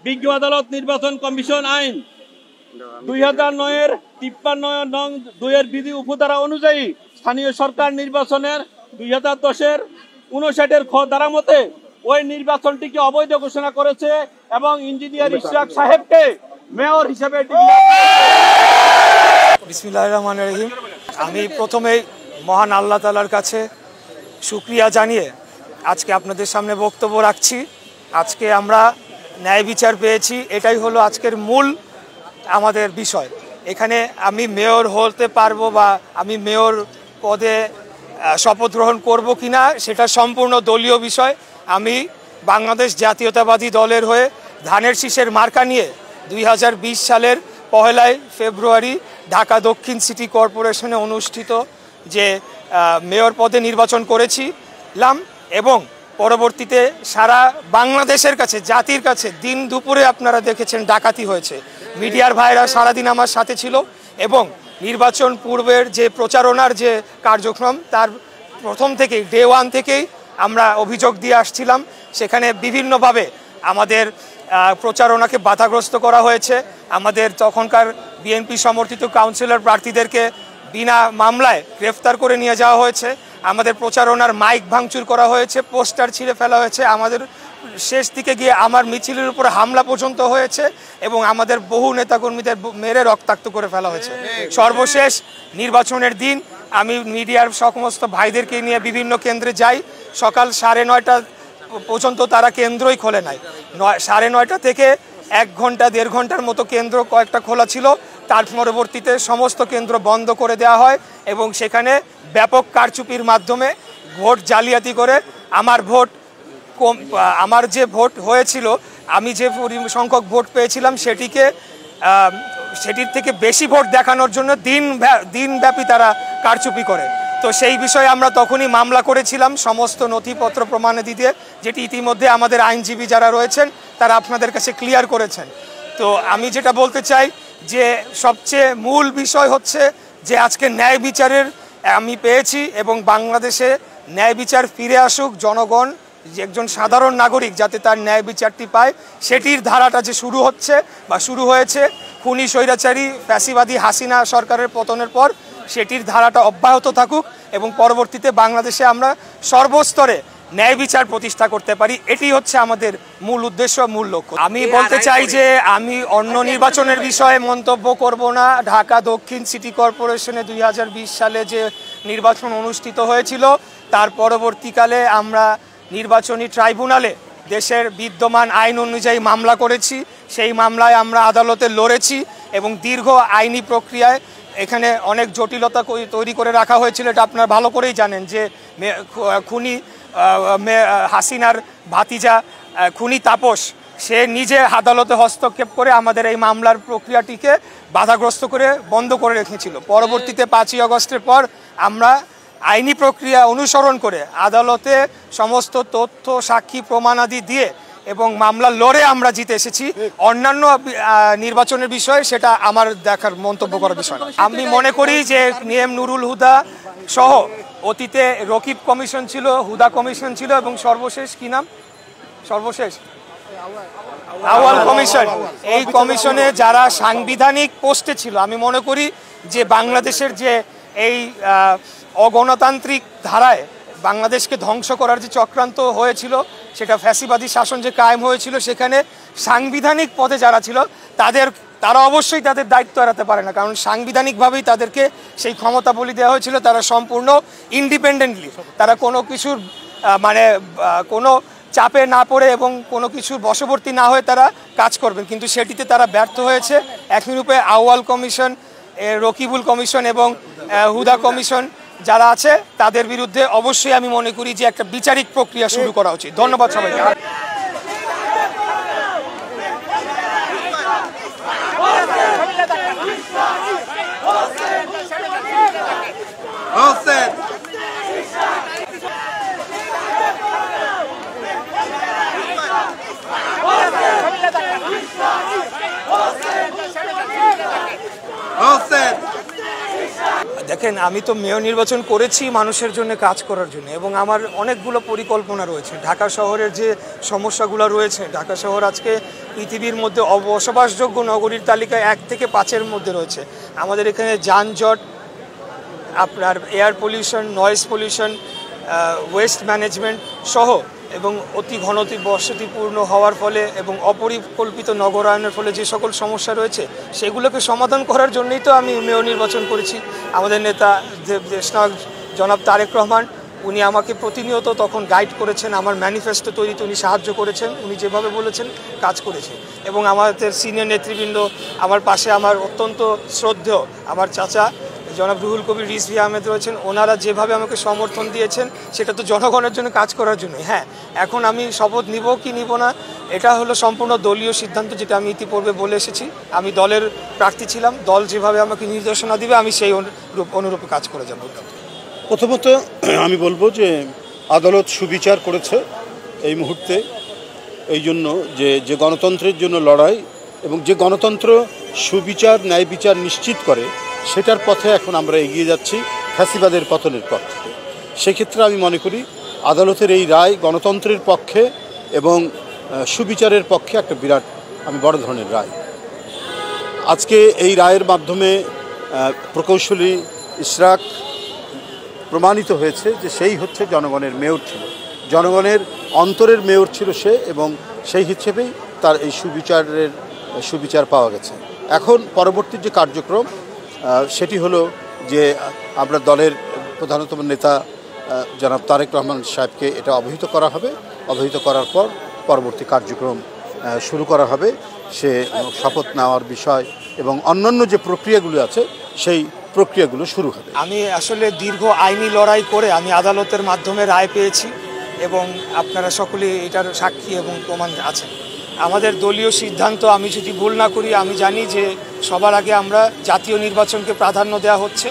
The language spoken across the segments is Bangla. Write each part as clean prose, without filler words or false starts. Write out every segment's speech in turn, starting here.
বিজ্ঞ আদালত নির্বাচন কমিশন আইন 2009-এর 53-2 বিধি উপধারা অনুযায়ী স্থানীয় সরকার নির্বাচনের 2010-এর 59-এর খ ধারা মতে ওই নির্বাচনটিকে অবৈধ ঘোষণা করেছে এবং ইঞ্জিনিয়ার ইশরাক সাহেবকে মেয়র হিসেবে বিসমিল্লাহির রহমানির রহিম। আমি প্রথমেই মহান আল্লাহ তাআলার কাছে শুকরিয়া জানিয়ে আজকে আপনাদের সামনে বক্তব্য রাখছি। আজকে আমরা ন্যায় বিচার পেয়েছি, এটাই হলো আজকের মূল আমাদের বিষয়। এখানে আমি মেয়র হতে পারবো বা আমি মেয়র পদে শপথ গ্রহণ করবো কিনা সেটা সম্পূর্ণ দলীয় বিষয়। আমি বাংলাদেশ জাতীয়তাবাদী দলের হয়ে ধানের শীষের মার্কা নিয়ে 2020 সালের 1 ফেব্রুয়ারি ঢাকা দক্ষিণ সিটি কর্পোরেশনে অনুষ্ঠিত যে মেয়র পদে নির্বাচন করেছিলাম এবং পরবর্তীতে সারা বাংলাদেশের কাছে, জাতির কাছে দিন দুপুরে আপনারা দেখেছেন ডাকাতি হয়েছে। মিডিয়ার ভাইরা সারাদিন আমার সাথে ছিল এবং নির্বাচন পূর্বের যে প্রচারণার যে কার্যক্রম তার প্রথম থেকেই ডে 1 থেকেই আমরা অভিযোগ দিয়ে আসছিলাম। সেখানে বিভিন্নভাবে আমাদের প্রচারণাকে বাধাগ্রস্ত করা হয়েছে। আমাদের তখনকার বিএনপি সমর্থিত কাউন্সিলর প্রার্থীদেরকে বিনা মামলায় গ্রেফতার করে নিয়ে যাওয়া হয়েছে। আমাদের প্রচারণার মাইক ভাঙচুর করা হয়েছে, পোস্টার ছিঁড়ে ফেলা হয়েছে। আমাদের শেষ দিকে গিয়ে আমার মিছিলের উপর হামলা পর্যন্ত হয়েছে এবং আমাদের বহু নেতাকর্মীদের মেরে রক্তাক্ত করে ফেলা হয়েছে। সর্বশেষ নির্বাচনের দিন আমি মিডিয়ার সমস্ত ভাইদেরকে নিয়ে বিভিন্ন কেন্দ্রে যাই। সকাল 9:30 পর্যন্ত তারা কেন্দ্রই খোলে নাই। 9:30 থেকে 1 ঘন্টা 1.5 ঘন্টার মতো কেন্দ্র কয়েকটা খোলা ছিল। তার পরবর্তীতে সমস্ত কেন্দ্র বন্ধ করে দেওয়া হয় এবং সেখানে ব্যাপক কারচুপির মাধ্যমে ভোট জালিয়াতি করে আমার যে ভোট হয়েছিল, আমি যে সংখ্যক ভোট পেয়েছিলাম সেটির থেকে বেশি ভোট দেখানোর জন্য দিনব্যাপী তারা কারচুপি করে। তো সেই বিষয়ে আমরা তখনই মামলা করেছিলাম সমস্ত নথিপত্র প্রমাণাদি দিয়ে, যেটি ইতিমধ্যে আমাদের আইনজীবী যারা রয়েছেন তারা আপনাদের কাছে ক্লিয়ার করেছেন। তো আমি যেটা বলতে চাই যে সবচেয়ে মূল বিষয় হচ্ছে যে আজকে ন্যায় বিচারের আমি পেয়েছি এবং বাংলাদেশে ন্যায় বিচার ফিরে আসুক। জনগণ যে একজন সাধারণ নাগরিক যাতে তার ন্যায় বিচারটি পায় সেটির ধারাটা যে শুরু হচ্ছে বা শুরু হয়েছে খুনি স্বৈরাচারী ফ্যাসিবাদী হাসিনা সরকারের পতনের পর, সেটির ধারাটা অব্যাহত থাকুক এবং পরবর্তীতে বাংলাদেশে আমরা সর্বস্তরে ন্যায় বিচার প্রতিষ্ঠা করতে পারি। এটি হচ্ছে আমাদের মূল উদ্দেশ্য, মূল লক্ষ্য। আমি বলতে চাই যে আমি অন্য নির্বাচনের বিষয়ে মন্তব্য করব না। ঢাকা দক্ষিণ সিটি কর্পোরেশনে 2020 সালে যে নির্বাচন অনুষ্ঠিত হয়েছিল তার পরবর্তীকালে আমরা নির্বাচনী ট্রাইব্যুনালে দেশের বিদ্যমান আইন অনুযায়ী মামলা করেছি। সেই মামলায় আমরা আদালতে লড়েছি এবং দীর্ঘ আইনি প্রক্রিয়ায় এখানে অনেক জটিলতা তৈরি করে রাখা হয়েছিল। এটা আপনারা ভালো করেই জানেন যে খুনি হাসিনার ভাতিজা খুনি তাপস সে নিজে আদালতে হস্তক্ষেপ করে আমাদের এই মামলার প্রক্রিয়াটিকে বাধাগ্রস্ত করে বন্ধ করে রেখেছিল। পরবর্তীতে 5ই আগস্টের পর আমরা আইনি প্রক্রিয়া অনুসরণ করে আদালতে সমস্ত তথ্য সাক্ষী প্রমাণাদি দিয়ে এবং মামলা লড়ে আমরা জিতে এসেছি। অন্যান্য নির্বাচনের বিষয়ে সেটা আমার দেখার মন্তব্য করার বিষয় না। আমি মনে করি যে নিএম নুরুল হুদা সহ অতীতে রকিব কমিশন ছিল, হুদা কমিশন ছিল এবং সর্বশেষ কি নাম আউয়াল কমিশন, এই কমিশনে যারা সাংবিধানিক পোস্টে ছিল, আমি মনে করি যে বাংলাদেশের যে এই অগণতান্ত্রিক ধারায় বাংলাদেশকে ধ্বংস করার যে চক্রান্ত হয়েছিল, সেটা ফ্যাসিবাদী শাসন যে কায়েম হয়েছিল, সেখানে সাংবিধানিক পদে যারা ছিল তারা অবশ্যই তাদের দায়িত্ব এড়াতে পারে না, কারণ সাংবিধানিকভাবেই তাদেরকে সেই ক্ষমতা বলি দেওয়া হয়েছিল। তারা সম্পূর্ণ ইন্ডিপেন্ডেন্টলি, তারা কোনো কিছুর কোনো চাপে না পড়ে এবং কোনো কিছুর বশবর্তী না হয়ে তারা কাজ করবেন, কিন্তু সেটিতে তারা ব্যর্থ হয়েছে। একইরূপে আউয়াল কমিশন, রকিবুল কমিশন এবং হুদা কমিশন যারা আছে তাদের বিরুদ্ধে অবশ্যই আমি মনে করি যে একটা বিচারিক প্রক্রিয়া শুরু করা উচিত। ধন্যবাদ সবাইকে। দেখেন দেখেন, আমি তো মেয়র নির্বাচন করেছি মানুষের জন্য, কাজ করার জন্য, এবং আমার অনেকগুলো পরিকল্পনা রয়েছে। ঢাকা শহরের যে সমস্যাগুলো রয়েছে, ঢাকা শহর আজকে পৃথিবীর মধ্যে বসবাসযোগ্য নগরীর তালিকায় 1 থেকে 5-এর মধ্যে রয়েছে। আমাদের এখানে যানজট, আপনার air pollution, noise pollution, waste management সহ, এবং অতি বসতিপূর্ণ হওয়ার ফলে এবং অপরিকল্পিত নগরায়নের ফলে যে সকল সমস্যা রয়েছে সেগুলোকে সমাধান করার জন্যই তো আমি মেয়র নির্বাচন করেছি। আমাদের নেতা দেশনায়ক জনাব তারেক রহমান, উনি আমাকে প্রতিনিয়ত তখন গাইড করেছেন, আমার ম্যানিফেস্টো তৈরিতে উনি সাহায্য করেছেন, উনি যেভাবে বলেছেন কাজ করেছে। এবং আমাদের সিনিয়র নেতৃবৃন্দ, আমার পাশে আমার অত্যন্ত শ্রদ্ধেয় আমার চাচা জনাব রুহুল কবির রিজভী আহমেদ রয়েছেন, ওনারা যেভাবে আমাকে সমর্থন দিয়েছেন সেটা তো জনগণের জন্য কাজ করার জন্যই। হ্যাঁ, এখন আমি শপথ নিব কি নিব না এটা হলো সম্পূর্ণ দলীয় সিদ্ধান্ত, যেটা আমি ইতিপূর্বে বলে এসেছি। আমি দলের প্রার্থী ছিলাম, দল যেভাবে আমাকে নির্দেশনা দিবে আমি সেই অনুরূপে কাজ করে যাব। প্রথমত আমি বলবো যে আদালত সুবিচার করেছে এই মুহূর্তে, এই জন্য যে গণতন্ত্রের জন্য লড়াই এবং যে গণতন্ত্র সুবিচার ন্যায় বিচার নিশ্চিত করে সেটার পথে এখন আমরা এগিয়ে যাচ্ছি ফ্যাসিবাদের পতনের পথ থেকে। সেক্ষেত্রে আমি মনে করি আদালতের এই রায় গণতন্ত্রের পক্ষে এবং সুবিচারের পক্ষে একটা বিরাট বড় ধরনের রায়। আজকে এই রায়ের মাধ্যমে প্রকৌশলী ইশরাক প্রমাণিত হয়েছে যে সেই হচ্ছে জনগণের মেয়র ছিল, জনগণের অন্তরের মেয়র ছিল সে, এবং সেই হিসেবেই তার এই সুবিচার পাওয়া গেছে। এখন পরবর্তী যে কার্যক্রম সেটি হলো যে আমরা দলের প্রধানতম নেতা জনাব তারেক রহমান সাহেবকে এটা অবহিত করা হবে, অবহিত করার পর পরবর্তী কার্যক্রম শুরু করা হবে। সে শপথ নেওয়ার বিষয় এবং অন্যান্য যে প্রক্রিয়াগুলো আছে সেই প্রক্রিয়াগুলো শুরু হবে। আমি আসলে দীর্ঘ আইনি লড়াই করে আমি আদালতের মাধ্যমে রায় পেয়েছি, এবং আপনারা সকলে এটার সাক্ষী এবং প্রমাণ আছেন। আমাদের দলীয় সিদ্ধান্ত, আমি যদি ভুল না করি, আমি জানি যে সবার আগে আমরা জাতীয় নির্বাচনকে প্রাধান্য দেওয়া হচ্ছে,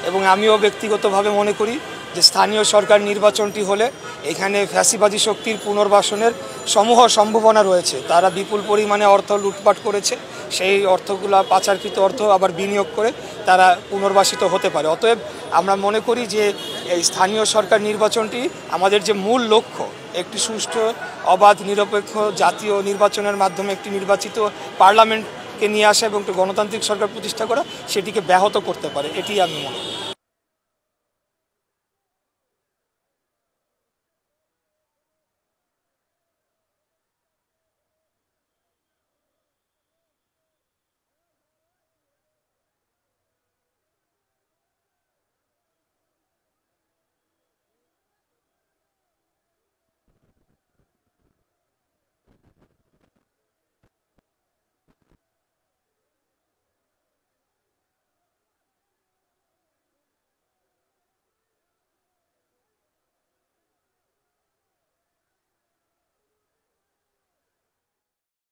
এবং আমিও ব্যক্তিগতভাবে মনে করি যে স্থানীয় সরকার নির্বাচনটি হলে এখানে ফ্যাসিবাদী শক্তির পুনর্বাসনের সমূহ সম্ভাবনা রয়েছে। তারা বিপুল পরিমাণে অর্থ লুটপাট করেছে, সেই অর্থগুলো পাচারকৃত অর্থ আবার বিনিয়োগ করে তারা পুনর্বাসিত হতে পারে। অতএব আমরা মনে করি যে এই স্থানীয় সরকার নির্বাচনটি আমাদের যে মূল লক্ষ্য, একটি সুষ্ঠু অবাধ নিরপেক্ষ জাতীয় নির্বাচনের মাধ্যমে একটি নির্বাচিত পার্লামেন্টকে নিয়ে আসা এবং একটি গণতান্ত্রিক সরকার প্রতিষ্ঠা করা, সেটিকে ব্যাহত করতে পারে, এটি আমি মনে করি।